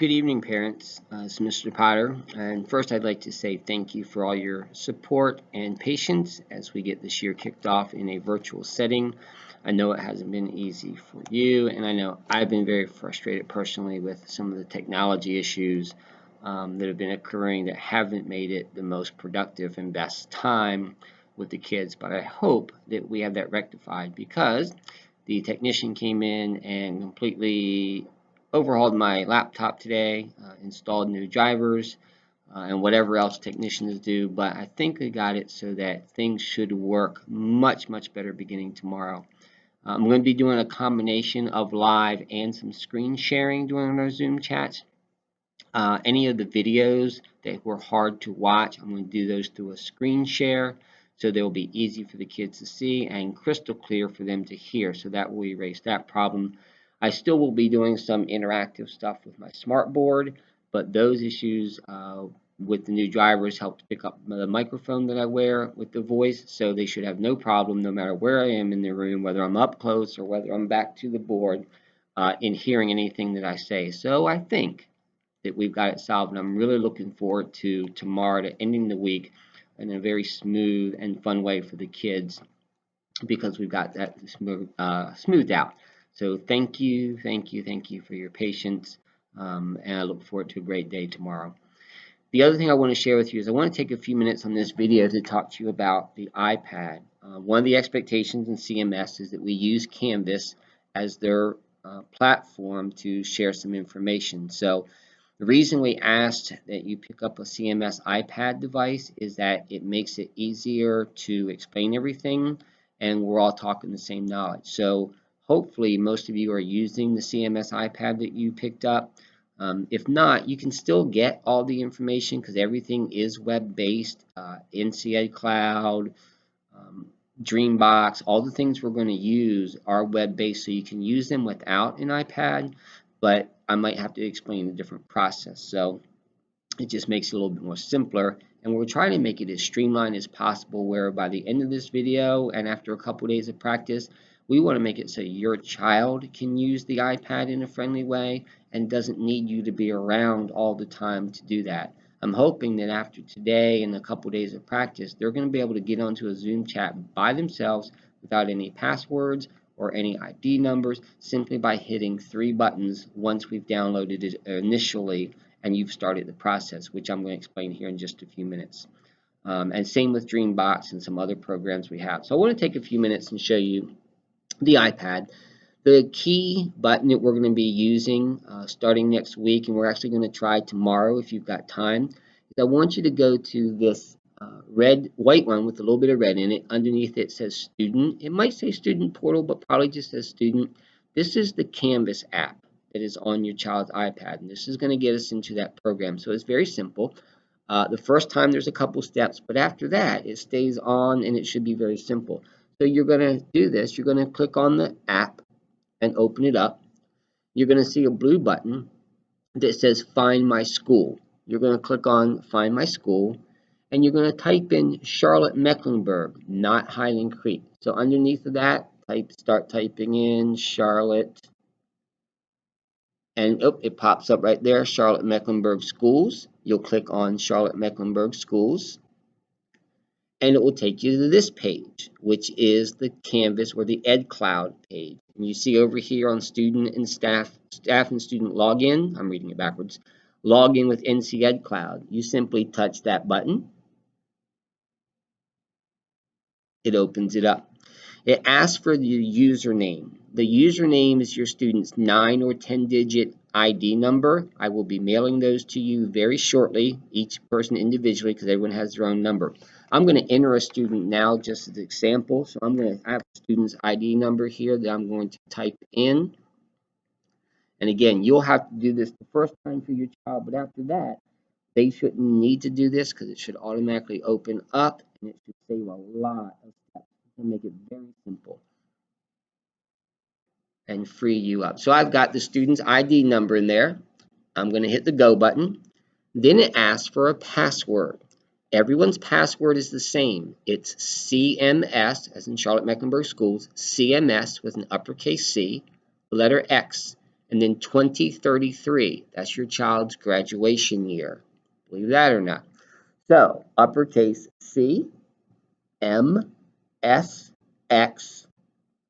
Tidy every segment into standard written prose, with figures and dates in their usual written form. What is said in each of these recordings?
Good evening, parents. It's Mr. Potter. And first, I'd like to say thank you for all your support and patience as we get this year kicked off in a virtual setting. I know it hasn't been easy for you, and I know I've been very frustrated personally with some of the technology issues that have been occurring that haven't made it the most productive and best time with the kids. But I hope that we have that rectified because the technician came in and completely overhauled my laptop today, installed new drivers, and whatever else technicians do. But I think we got it so that things should work much better beginning tomorrow. I'm going to be doing a combination of live and some screen sharing during our Zoom chats. Any of the videos that were hard to watch, I'm going to do those through a screen share so they will be easy for the kids to see and crystal clear for them to hear. So that will erase that problem. I still will be doing some interactive stuff with my smart board, but those issues with the new drivers help to pick up the microphone that I wear with the voice, so they should have no problem no matter where I am in the room, whether I'm up close or whether I'm back to the board, in hearing anything that I say. So I think that we've got it solved, and I'm really looking forward to tomorrow, to ending the week in a very smooth and fun way for the kids because we've got that smoothed out. So thank you for your patience, and I look forward to a great day tomorrow. The other thing I want to share with you is I want to take a few minutes on this video to talk to you about the iPad. One of the expectations in CMS is that we use Canvas as their platform to share some information. So the reason we asked that you pick up a CMS iPad device is that it makes it easier to explain everything, and we're all talking the same knowledge. So hopefully most of you are using the CMS iPad that you picked up. If not, you can still get all the information because everything is web-based. NCED Cloud, Dreambox, all the things we're going to use are web-based, so you can use them without an iPad, but I might have to explain a different process. So it just makes it a little bit more simpler, and we're trying to make it as streamlined as possible where by the end of this video and after a couple days of practice, we want to make it so your child can use the iPad in a friendly way and doesn't need you to be around all the time to do that. I'm hoping that after today and a couple days of practice, they're going to be able to get onto a Zoom chat by themselves without any passwords or any ID numbers, simply by hitting 3 buttons once we've downloaded it initially and you've started the process, which I'm going to explain here in just a few minutes. And same with Dreambox and some other programs we have. So I want to take a few minutes and show you the iPad. The key button that we're going to be using starting next week, and we're actually going to try tomorrow if you've got time, is I want you to go to this white one with a little bit of red in it. Underneath it says student. It might say student portal, but probably just says student. This is the Canvas app that is on your child's iPad, and this is going to get us into that program. So it's very simple. The first time there's a couple steps, but after that it stays on and it should be very simple. So you're going to do this. You're going to click on the app and open it up. You're going to see a blue button that says Find My School. You're going to click on Find My School, and you're going to type in Charlotte Mecklenburg, not Highland Creek. So underneath of that, start typing in Charlotte, and it pops up right there, Charlotte Mecklenburg Schools. You'll click on Charlotte Mecklenburg Schools, and it will take you to this page, which is the Canvas or the EdCloud page. And you see over here on student and staff and student login, I'm reading it backwards, login with NC EdCloud. You simply touch that button. It opens it up. It asks for the username. The username is your student's 9 or 10-digit ID number. I will be mailing those to you very shortly, each person individually, because everyone has their own number. I'm going to enter a student now just as an example. So I'm going to have a student's ID number here that I'm going to type in. And again, you'll have to do this the first time for your child, but after that, they shouldn't need to do this because it should automatically open up and it should save a lot of steps and make it very simple and free you up. So I've got the student's ID number in there. I'm going to hit the go button. Then it asks for a password. Everyone's password is the same. It's CMS, as in Charlotte Mecklenburg Schools, CMS with an uppercase C, the letter X, And then 2033, that's your child's graduation year. Believe that or not. So uppercase C, M, S, X,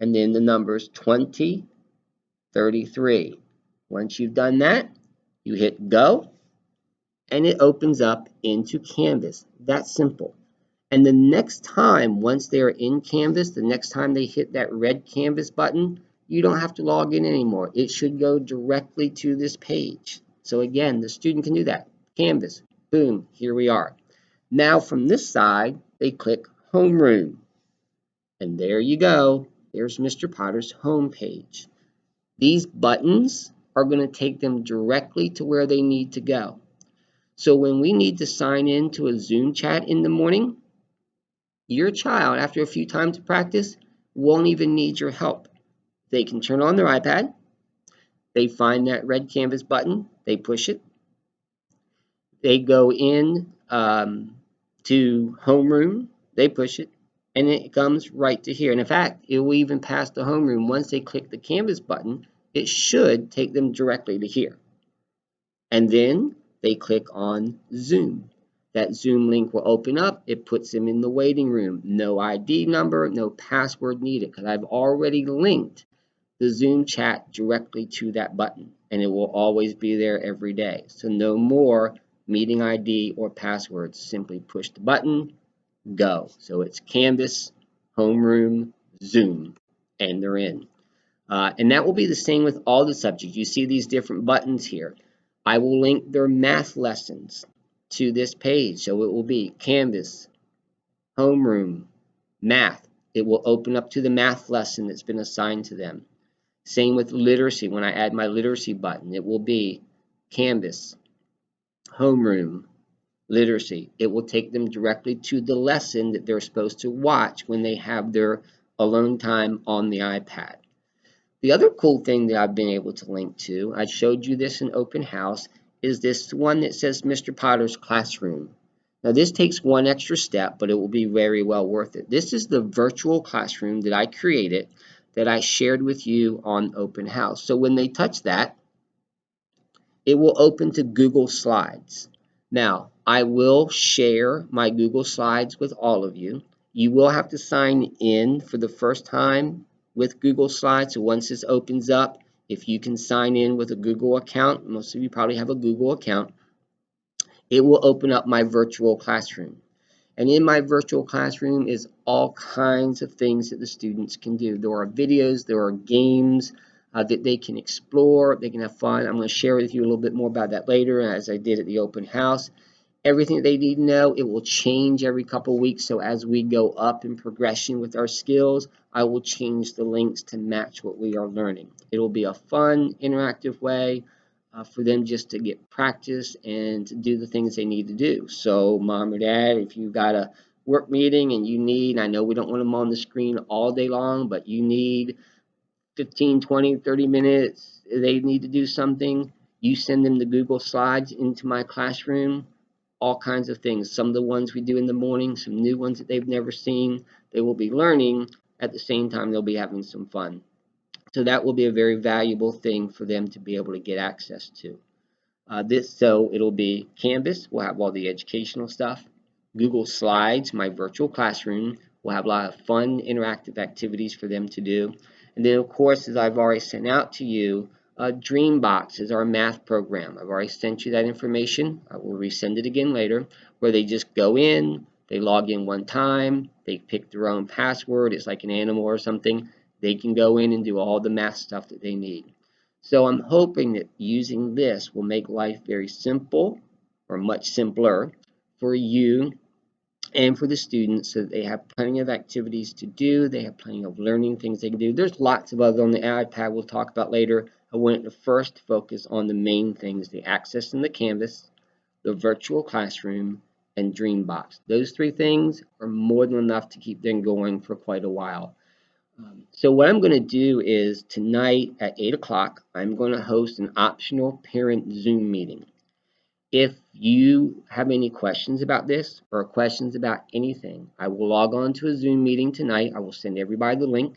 and then the numbers 2033. Once you've done that, you hit go, and it opens up into Canvas. That's simple. And the next time, once they're in Canvas, the next time they hit that red Canvas button, you don't have to log in anymore. It should go directly to this page. So again, the student can do that. Canvas, boom, here we are. Now from this side, they click Homeroom. And there you go. There's Mr. Potter's home page. These buttons are going to take them directly to where they need to go. So when we need to sign in to a Zoom chat in the morning, your child, after a few times of practice, won't even need your help. They can turn on their iPad, they find that red Canvas button, they push it, they go in to Homeroom, they push it, and it comes right to here. And in fact, it will even pass the Homeroom. Once they click the Canvas button, it should take them directly to here. And then they click on Zoom. That Zoom link will open up. It puts them in the waiting room. No ID number, no password needed, because I've already linked the Zoom chat directly to that button, and it will always be there every day. So no more meeting ID or passwords. Simply push the button, go. So it's Canvas, Homeroom, Zoom, and they're in. And that will be the same with all the subjects. You see these different buttons here. I will link their math lessons to this page. So it will be Canvas, Homeroom, Math. It will open up to the math lesson that's been assigned to them. Same with literacy. When I add my literacy button, it will be Canvas, Homeroom, Literacy. It will take them directly to the lesson that they're supposed to watch when they have their alone time on the iPad. The other cool thing that I've been able to link to, I showed you this in open house, is this one that says Mr. Potter's Classroom. Now this takes one extra step, but it will be very well worth it. This is the virtual classroom that I created that I shared with you on open house. So when they touch that, it will open to Google Slides. Now, I will share my Google Slides with all of you. You will have to sign in for the first time with Google Slides. So once this opens up, if you can sign in with a Google account, most of you probably have a Google account, it will open up my virtual classroom. And in my virtual classroom is all kinds of things that the students can do. There are videos, there are games that they can explore, they can have fun. I'm going to share with you a little bit more about that later, as I did at the open house. Everything that they need to know, it will change every couple of weeks. So as we go up in progression with our skills, I will change the links to match what we are learning. It will be a fun, interactive way for them just to get practice and to do the things they need to do. So mom or dad, if you've got a work meeting and you need, I know we don't want them on the screen all day long, but you need 15, 20, 30 minutes, they need to do something, you send them the Google Slides into my classroom, all kinds of things. Some of the ones we do in the morning, some new ones that they've never seen, they will be learning. At the same time, they'll be having some fun. So that will be a very valuable thing for them to be able to get access to. So it'll be Canvas, we'll have all the educational stuff. Google Slides, my virtual classroom, will have a lot of fun interactive activities for them to do. And then of course, as I've already sent out to you, Dreambox is our math program. I've already sent you that information. I will resend it again later, where they just go in, they log in one time, they pick their own password, it's like an animal or something. They can go in and do all the math stuff that they need. So I'm hoping that using this will make life very simple, or much simpler, for you and for the students, so that they have plenty of activities to do, they have plenty of learning things they can do. There's lots of others on the iPad we'll talk about later. I wanted to first focus on the main things, the access in the Canvas, the virtual classroom, and Dreambox. Those three things are more than enough to keep them going for quite a while. So what I'm going to do is tonight at 8 o'clock, I'm going to host an optional parent Zoom meeting. If you have any questions about this or questions about anything, I will log on to a Zoom meeting tonight. I will send everybody the link.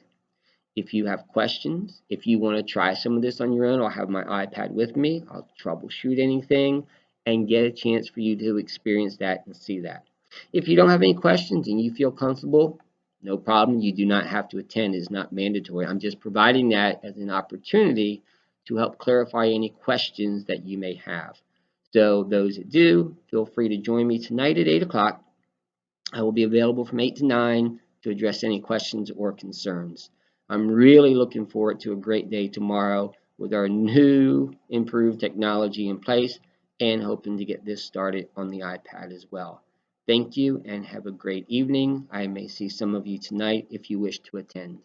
If you have questions, if you want to try some of this on your own, I'll have my iPad with me. I'll troubleshoot anything and get a chance for you to experience that and see that. If you don't have any questions and you feel comfortable, no problem. You do not have to attend. It's not mandatory. I'm just providing that as an opportunity to help clarify any questions that you may have. So those that do, feel free to join me tonight at 8 o'clock. I will be available from 8 to 9 to address any questions or concerns. I'm really looking forward to a great day tomorrow with our new improved technology in place and hoping to get this started on the iPad as well. Thank you and have a great evening. I may see some of you tonight if you wish to attend.